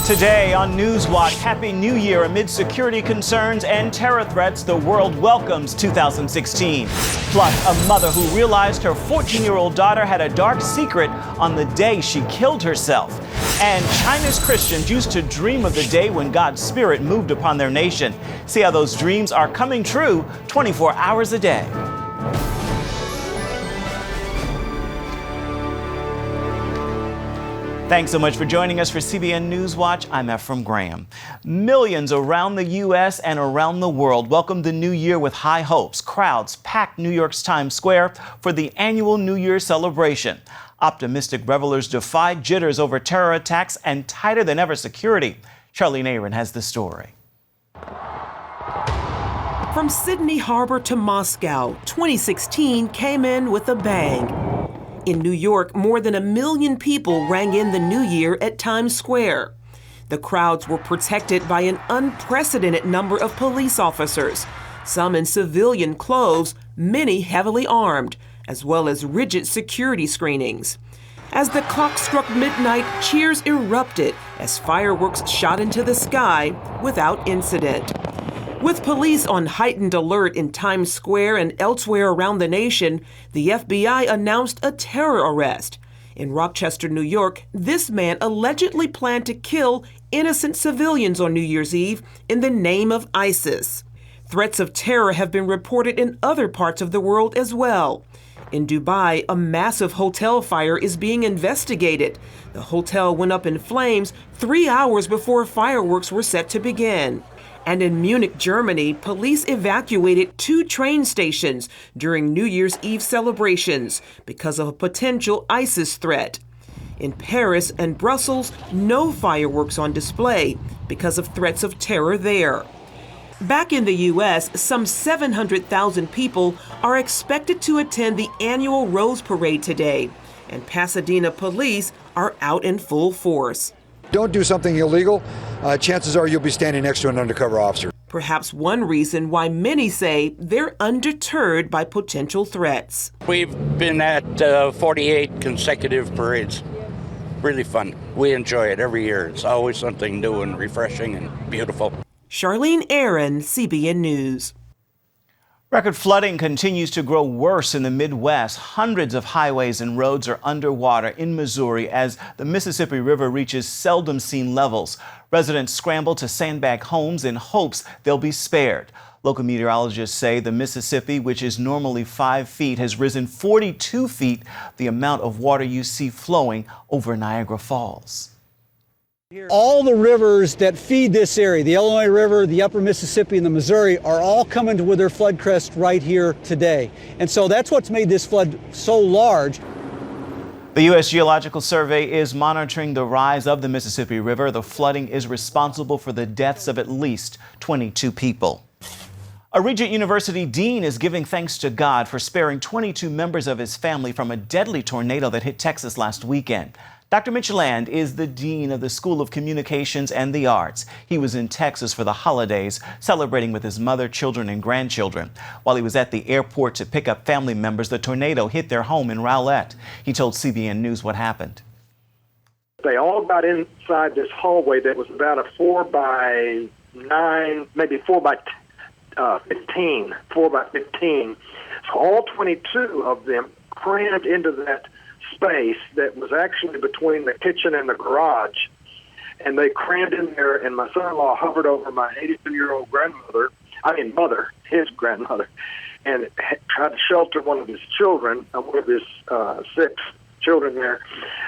Today on NewsWatch, Happy New Year amid security concerns and terror threats. The world welcomes 2016. Plus, a mother who realized her 14-year-old daughter had a dark secret on the day she killed herself. And China's Christians used to dream of the day when God's Spirit moved upon their nation. See how those dreams are coming true 24 hours a day. Thanks so much for joining us for CBN NewsWatch. I'm Ephraim Graham. Millions around the U.S. and around the world welcomed the new year with high hopes. Crowds packed New York's Times Square for the annual New Year celebration. Optimistic revelers defied jitters over terror attacks and tighter than ever security. Charlene Aaron has the story. From Sydney Harbor to Moscow, 2016 came in with a bang. In New York, more than 1 million people rang in the new year at Times Square. The crowds were protected by an unprecedented number of police officers, some in civilian clothes, many heavily armed, as well as rigid security screenings. As the clock struck midnight, cheers erupted as fireworks shot into the sky without incident. With police on heightened alert in Times Square and elsewhere around the nation, the FBI announced a terror arrest. In Rochester, New York, this man allegedly planned to kill innocent civilians on New Year's Eve in the name of ISIS. Threats of terror have been reported in other parts of the world as well. In Dubai, a massive hotel fire is being investigated. The hotel went up in flames 3 hours before fireworks were set to begin. And in Munich, Germany, police evacuated 2 train stations during New Year's Eve celebrations because of a potential ISIS threat. In Paris and Brussels, no fireworks on display because of threats of terror there. Back in the U.S., some 700,000 people are expected to attend the annual Rose Parade today, and Pasadena police are out in full force. Don't do something illegal, chances are you'll be standing next to an undercover officer. Perhaps one reason why many say they're undeterred by potential threats. We've been at 48 consecutive parades. Really fun. We enjoy it every year. It's always something new and refreshing and beautiful. Charlene Aaron, CBN News. Record flooding continues to grow worse in the Midwest. Hundreds of highways and roads are underwater in Missouri as the Mississippi River reaches seldom seen levels. Residents scramble to sandbag homes in hopes they'll be spared. Local meteorologists say the Mississippi, which is normally 5 feet, has risen 42 feet, the amount of water you see flowing over Niagara Falls. All the rivers that feed this area, the Illinois River, the Upper Mississippi, and the Missouri, are all coming to with their flood crest right here today. And so that's what's made this flood so large. The U.S. Geological Survey is monitoring the rise of the Mississippi River. The flooding is responsible for the deaths of at least 22 people. A Regent University Dean is giving thanks to God for sparing 22 members of his family from a deadly tornado that hit Texas last weekend. Dr. Mitch Land is the Dean of the School of Communications and the Arts. He was in Texas for the holidays, celebrating with his mother, children, and grandchildren. While he was at the airport to pick up family members, the tornado hit their home in Rowlett. He told CBN News what happened. They all got inside this hallway that was about a 4 by 9, maybe 4 by 15. So all 22 of them crammed into that space that was actually between the kitchen and the garage, and they crammed in there, and my son-in-law hovered over my 82-year-old his grandmother, and tried to shelter one of his children, one of his 6 children there,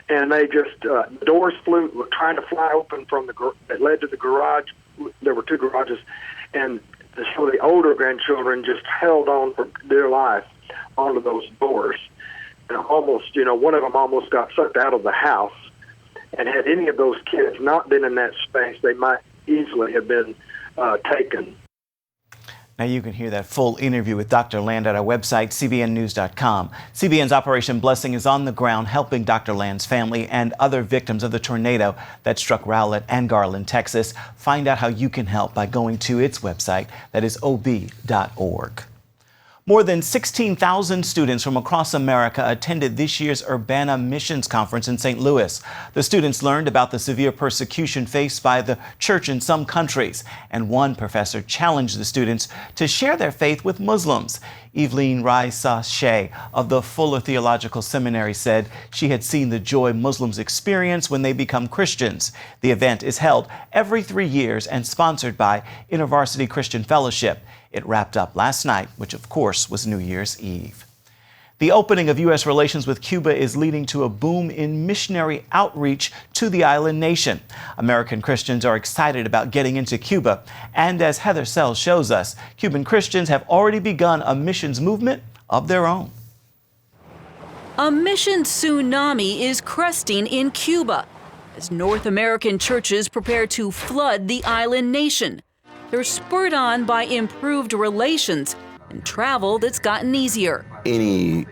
and they just, the doors were trying to fly open from that led to the garage. There were 2 garages, and so the older grandchildren just held on for dear life onto those doors. And almost, one of them almost got sucked out of the house. And had any of those kids not been in that space, they might easily have been taken. Now you can hear that full interview with Dr. Land at our website, cbnnews.com. CBN's Operation Blessing is on the ground helping Dr. Land's family and other victims of the tornado that struck Rowlett and Garland, Texas. Find out how you can help by going to its website, that is ob.org. More than 16,000 students from across America attended this year's Urbana Missions conference in St. Louis. The students learned about the severe persecution faced by the church in some countries, and one professor challenged the students to share their faith with Muslims. Evelyn Raisa-Shea of the Fuller Theological Seminary said she had seen the joy Muslims experience when they become Christians. The event is held every 3 years and sponsored by InterVarsity Christian Fellowship. It wrapped up last night, which of course was New Year's Eve. The opening of U.S. relations with Cuba is leading to a boom in missionary outreach to the island nation. American Christians are excited about getting into Cuba, and as Heather Sells shows us, Cuban Christians have already begun a missions movement of their own. A mission tsunami is cresting in Cuba as North American churches prepare to flood the island nation. They're spurred on by improved relations and travel that's gotten easier. Any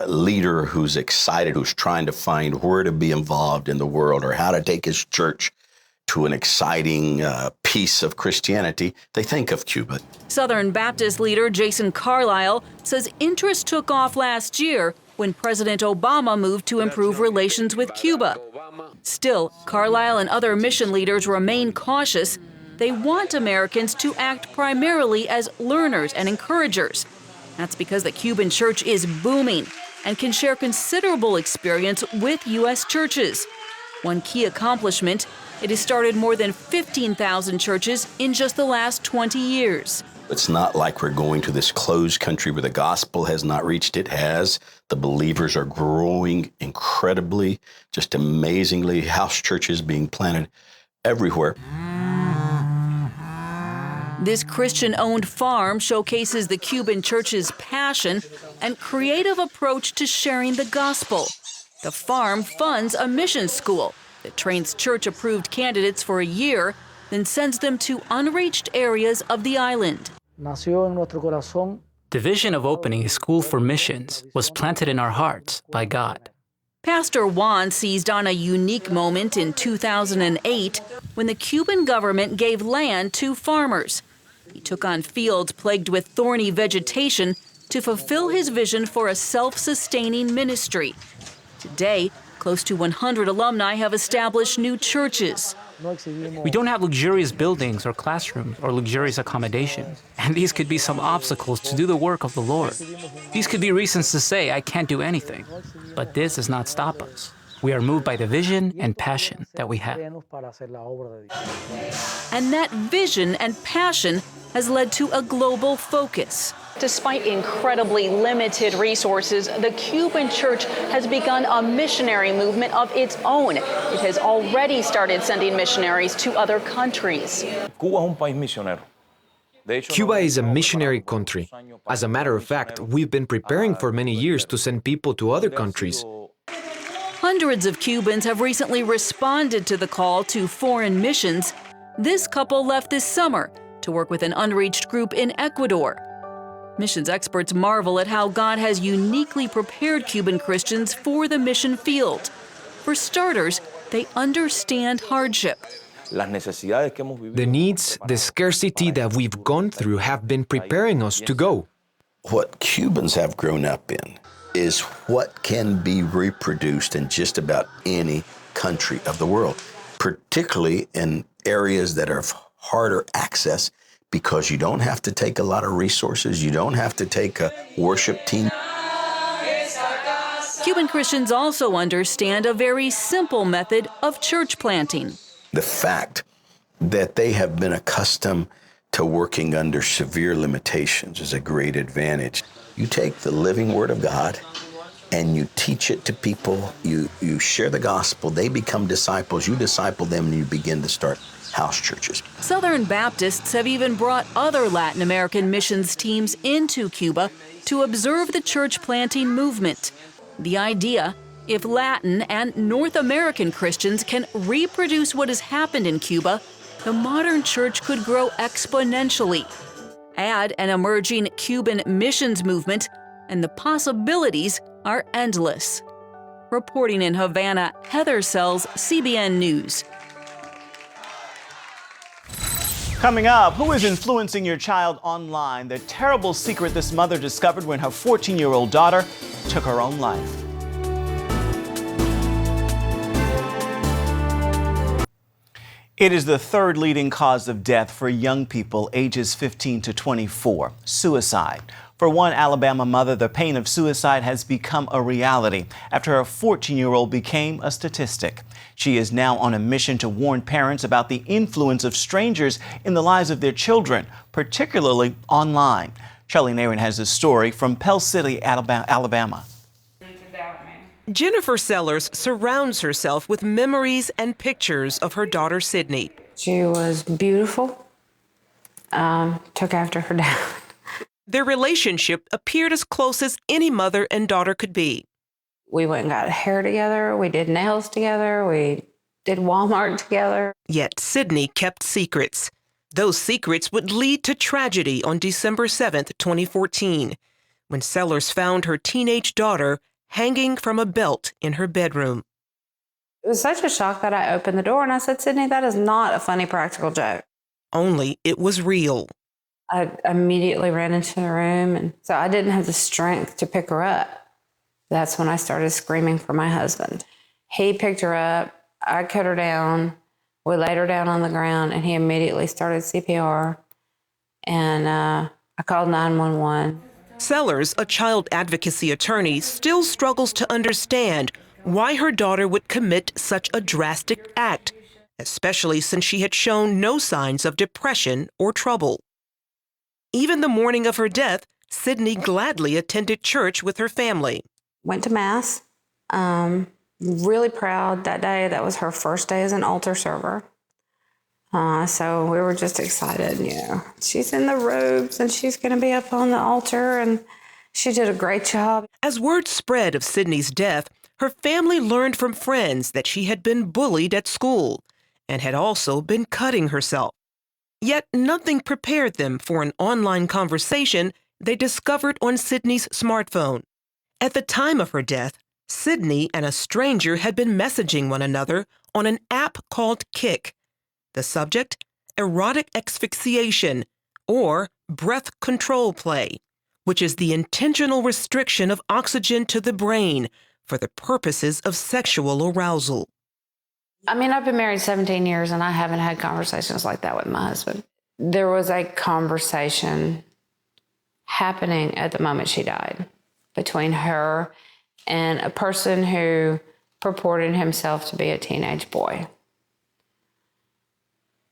leader who's excited, who's trying to find where to be involved in the world or how to take his church to an exciting piece of Christianity, they think of Cuba. Southern Baptist leader Jason Carlisle says interest took off last year when President Obama moved to improve relations with Cuba. Still, Carlisle and other mission leaders remain cautious. They want Americans to act primarily as learners and encouragers. That's because the Cuban church is booming and can share considerable experience with U.S. churches. One key accomplishment, it has started more than 15,000 churches in just the last 20 years. It's not like we're going to this closed country where the gospel has not reached. It has. The believers are growing incredibly, just amazingly. House churches being planted everywhere. This Christian-owned farm showcases the Cuban church's passion and creative approach to sharing the gospel. The farm funds a mission school that trains church-approved candidates for a year, then sends them to unreached areas of the island. The vision of opening a school for missions was planted in our hearts by God. Pastor Juan seized on a unique moment in 2008 when the Cuban government gave land to farmers. He took on fields plagued with thorny vegetation to fulfill his vision for a self-sustaining ministry. Today, close to 100 alumni have established new churches. We don't have luxurious buildings or classrooms or luxurious accommodations, and these could be some obstacles to do the work of the Lord. These could be reasons to say, I can't do anything, but this does not stop us. We are moved by the vision and passion that we have. And that vision and passion has led to a global focus. Despite incredibly limited resources, the Cuban church has begun a missionary movement of its own. It has already started sending missionaries to other countries. Cuba is a missionary country. As a matter of fact, we've been preparing for many years to send people to other countries. Hundreds of Cubans have recently responded to the call to foreign missions. This couple left this summer to work with an unreached group in Ecuador. Missions experts marvel at how God has uniquely prepared Cuban Christians for the mission field. For starters, they understand hardship. The needs, the scarcity that we've gone through have been preparing us to go. What Cubans have grown up in is what can be reproduced in just about any country of the world, particularly in areas that are of harder access, because you don't have to take a lot of resources, you don't have to take a worship team. Cuban Christians also understand a very simple method of church planting. The fact that they have been accustomed to working under severe limitations is a great advantage. You take the living Word of God and you teach it to people, you share the gospel, they become disciples, you disciple them, and you begin to start house churches. Southern Baptists have even brought other Latin American missions teams into Cuba to observe the church planting movement. The idea, if Latin and North American Christians can reproduce what has happened in Cuba, the modern church could grow exponentially. Add an emerging Cuban missions movement, and the possibilities are endless. Reporting in Havana, Heather Sells, CBN News. Coming up, who is influencing your child online? The terrible secret this mother discovered when her 14-year-old daughter took her own life. It is the third leading cause of death for young people ages 15 to 24, suicide. For one Alabama mother, the pain of suicide has become a reality after her 14-year-old became a statistic. She is now on a mission to warn parents about the influence of strangers in the lives of their children, particularly online. Charlene Aaron has a story from Pell City, Alabama. Jennifer Sellers surrounds herself with memories and pictures of her daughter, Sydney. She was beautiful, took after her dad. Their relationship appeared as close as any mother and daughter could be. We went and got hair together, we did nails together, we did Walmart together. Yet Sydney kept secrets. Those secrets would lead to tragedy on December 7th, 2014, when Sellers found her teenage daughter hanging from a belt in her bedroom. It was such a shock that I opened the door and I said, Sydney, that is not a funny practical joke. Only it was real. I immediately ran into the room, and so I didn't have the strength to pick her up. That's when I started screaming for my husband. He picked her up, I cut her down, we laid her down on the ground, and he immediately started CPR, and I called 911. Sellers, a child advocacy attorney, still struggles to understand why her daughter would commit such a drastic act, especially since she had shown no signs of depression or trouble. Even the morning of her death, Sydney gladly attended church with her family. Went to Mass. Really proud that day. That was her first day as an altar server. So we were just excited, She's in the robes and she's going to be up on the altar, and she did a great job. As word spread of Sydney's death, her family learned from friends that she had been bullied at school and had also been cutting herself. Yet nothing prepared them for an online conversation they discovered on Sydney's smartphone. At the time of her death, Sydney and a stranger had been messaging one another on an app called Kik. The subject, erotic asphyxiation, or breath control play, which is the intentional restriction of oxygen to the brain for the purposes of sexual arousal. I mean, I've been married 17 years and I haven't had conversations like that with my husband. There was a conversation happening at the moment she died between her and a person who purported himself to be a teenage boy.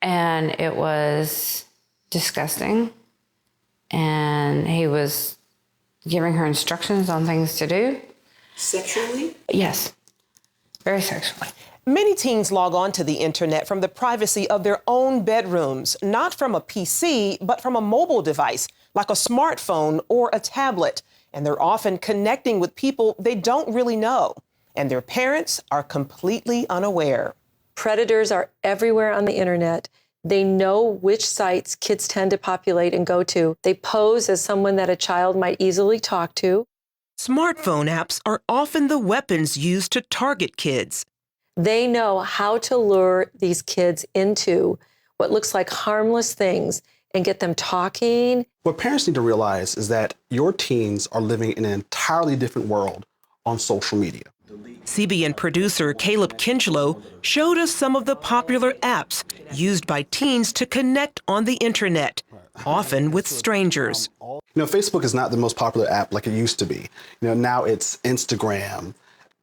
And it was disgusting. And he was giving her instructions on things to do. Sexually? Yes, very sexually. Many teens log on to the internet from the privacy of their own bedrooms, not from a PC, but from a mobile device, like a smartphone or a tablet. And they're often connecting with people they don't really know. And their parents are completely unaware. Predators are everywhere on the internet. They know which sites kids tend to populate and go to. They pose as someone that a child might easily talk to. Smartphone apps are often the weapons used to target kids. They know how to lure these kids into what looks like harmless things and get them talking. What parents need to realize is that your teens are living in an entirely different world on social media. CBN producer Caleb Kinchlow showed us some of the popular apps used by teens to connect on the internet, often with strangers. Facebook is not the most popular app like it used to be. Now it's Instagram,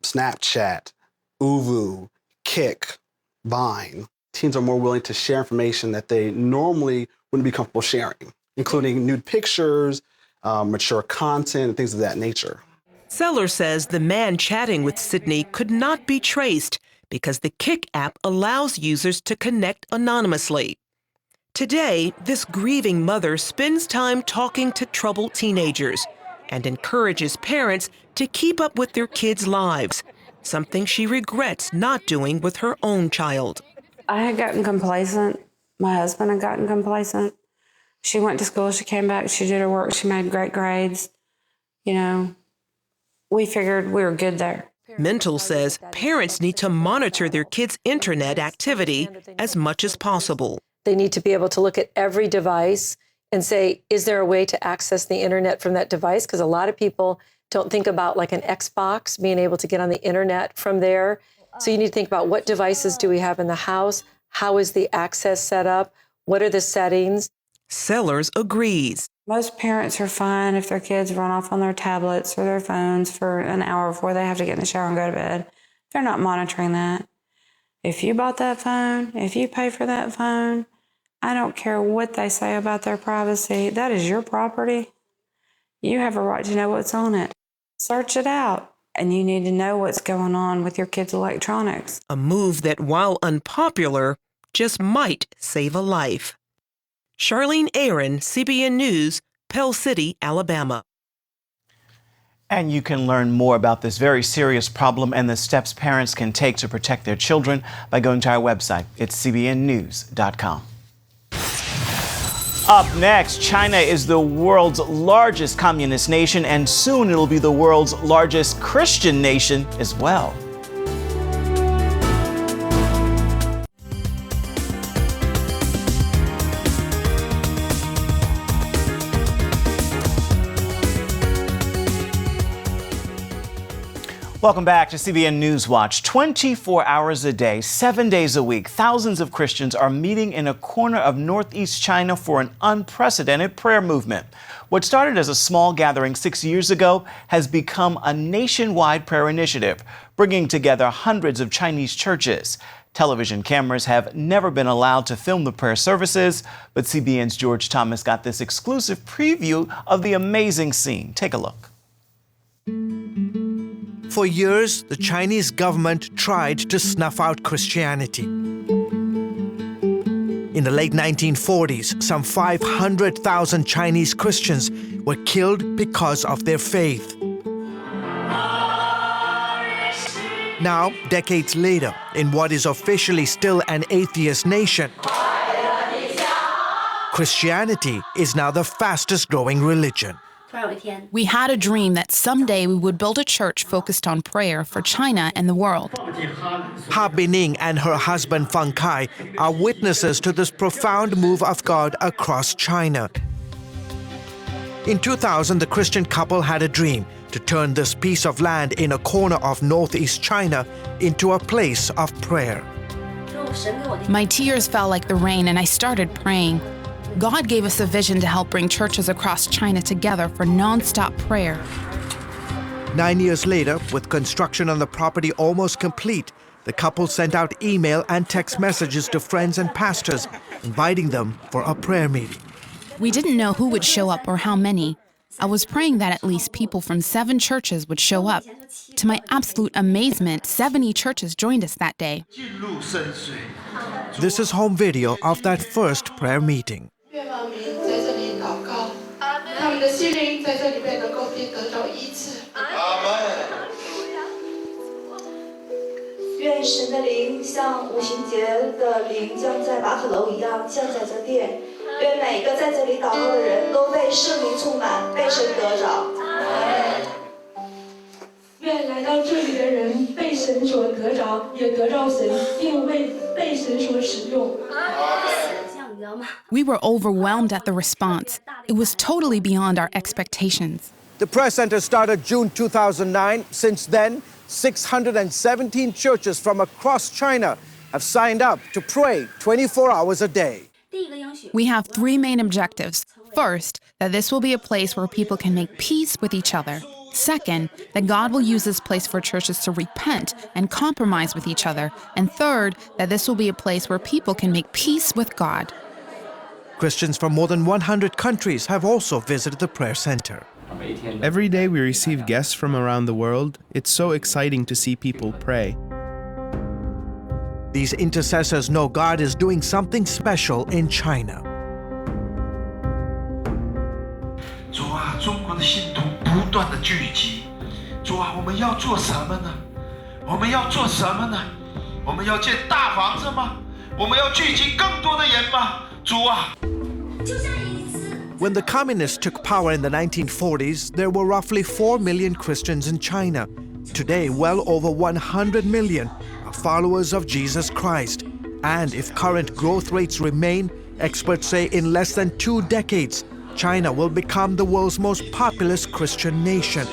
Snapchat, Uvu, Kik, Vine. Teens are more willing to share information that they normally wouldn't be comfortable sharing, including nude pictures, mature content, and things of that nature. Sellers says the man chatting with Sydney could not be traced because the Kik app allows users to connect anonymously. Today, this grieving mother spends time talking to troubled teenagers and encourages parents to keep up with their kids' lives, something she regrets not doing with her own child. I had gotten complacent. My husband had gotten complacent. She went to school, she came back, she did her work, she made great grades. We figured we were good there. Mental says parents need to monitor their kids' internet activity as much as possible. They need to be able to look at every device and say, is there a way to access the internet from that device? Because a lot of people don't think about like an Xbox, being able to get on the internet from there. So you need to think about what devices do we have in the house? How is the access set up? What are the settings? Sellers agrees. Most parents are fine if their kids run off on their tablets or their phones for an hour before they have to get in the shower and go to bed. They're not monitoring that. If you bought that phone, if you pay for that phone, I don't care what they say about their privacy. That is your property. You have a right to know what's on it. Search it out. And you need to know what's going on with your kids' electronics. A move that, while unpopular, just might save a life. Charlene Aaron, CBN News, Pell City, Alabama. And you can learn more about this very serious problem and the steps parents can take to protect their children by going to our website. It's cbnnews.com. Up next, China is the world's largest communist nation, and soon it'll be the world's largest Christian nation as well. Welcome back to CBN NewsWatch. 24 hours a day, 7 days a week, thousands of Christians are meeting in a corner of northeast China for an unprecedented prayer movement. What started as a small gathering 6 years ago has become a nationwide prayer initiative, bringing together hundreds of Chinese churches. Television cameras have never been allowed to film the prayer services, but CBN's George Thomas got this exclusive preview of the amazing scene. Take a look. For years, the Chinese government tried to snuff out Christianity. In the late 1940s, some 500,000 Chinese Christians were killed because of their faith. Now, decades later, in what is officially still an atheist nation, Christianity is now the fastest growing religion. We had a dream that someday we would build a church focused on prayer for China and the world. Ha Bining and her husband Fang Kai are witnesses to this profound move of God across China. In 2000, the Christian couple had a dream to turn this piece of land in a corner of northeast China into a place of prayer. My tears fell like the rain and I started praying. God gave us a vision to help bring churches across China together for non-stop prayer. 9 years later, with construction on the property almost complete, the couple sent out email and text messages to friends and pastors, inviting them for a prayer meeting. We didn't know who would show up or how many. I was praying that at least people from 7 churches would show up. To my absolute amazement, 70 churches joined us that day. This is home video of that first prayer meeting. We were overwhelmed at the response. It was totally beyond our expectations. The prayer center started June 2009. Since then, 617 churches from across China have signed up to pray 24 hours a day. We have 3 main objectives. First, that this will be a place where people can make peace with each other. Second, that God will use this place for churches to repent and compromise with each other. And third, that this will be a place where people can make peace with God. Christians from more than 100 countries have also visited the prayer center. Every day we receive guests from around the world. It's so exciting to see people pray. These intercessors know God is doing something special in China. 主啊，中国的信徒不断的聚集。主啊，我们要做什么呢？我们要做什么呢？我们要建大房子吗？我们要聚集更多的人吗？主啊！ When the communists took power in the 1940s, there were roughly 4 million Christians in China. Today, well over 100 million are followers of Jesus Christ. And if current growth rates remain, experts say in less than 2 decades, China will become the world's most populous Christian nation.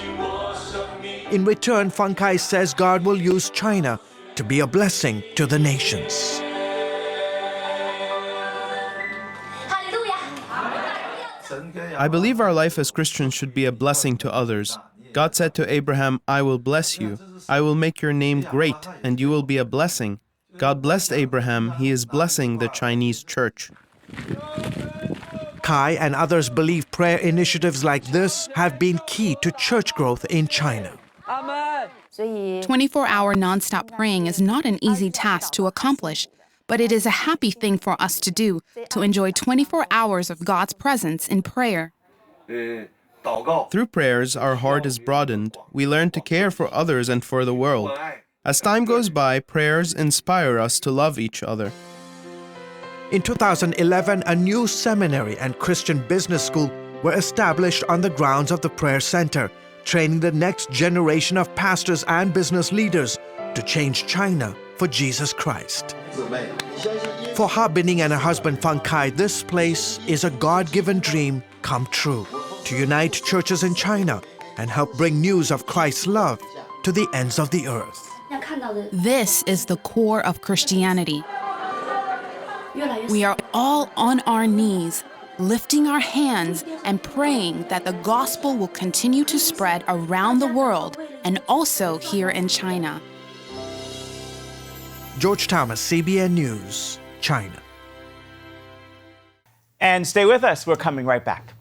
In return, Fang Kai says God will use China to be a blessing to the nations. I believe our life as Christians should be a blessing to others. God said to Abraham, "I will bless you. I will make your name great, and you will be a blessing." God blessed Abraham. He is blessing the Chinese church. Kai and others believe prayer initiatives like this have been key to church growth in China. 24-hour nonstop praying is not an easy task to accomplish, but it is a happy thing for us to do, to enjoy 24 hours of God's presence in prayer. Through prayers, our heart is broadened. We learn to care for others and for the world. As time goes by, prayers inspire us to love each other. In 2011, a new seminary and Christian business school were established on the grounds of the Prayer Center, training the next generation of pastors and business leaders to change China for Jesus Christ. For Ha Bining and her husband Fang Kai, this place is a God-given dream come true, to unite churches in China and help bring news of Christ's love to the ends of the earth. This is the core of Christianity. We are all on our knees, lifting our hands and praying that the gospel will continue to spread around the world and also here in China. George Thomas, CBN News, China. And stay with us. We're coming right back.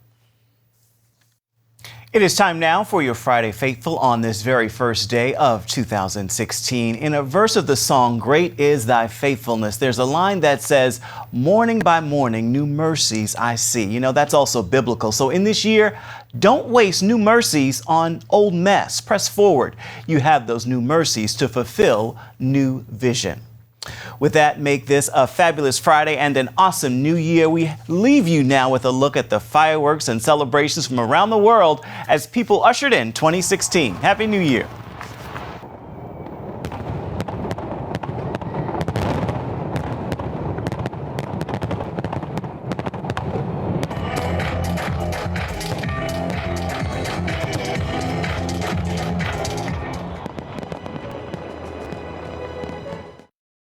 It is time now for your Friday Faithful on this very first day of 2016. In a verse of the song, "Great is Thy Faithfulness," there's a line that says, "Morning by morning, new mercies I see." You know, that's also biblical. So in this year, don't waste new mercies on old mess. Press forward. You have those new mercies to fulfill new vision. With that, make this a fabulous Friday and an awesome new year. We leave you now with a look at the fireworks and celebrations from around the world as people ushered in 2016. Happy New Year.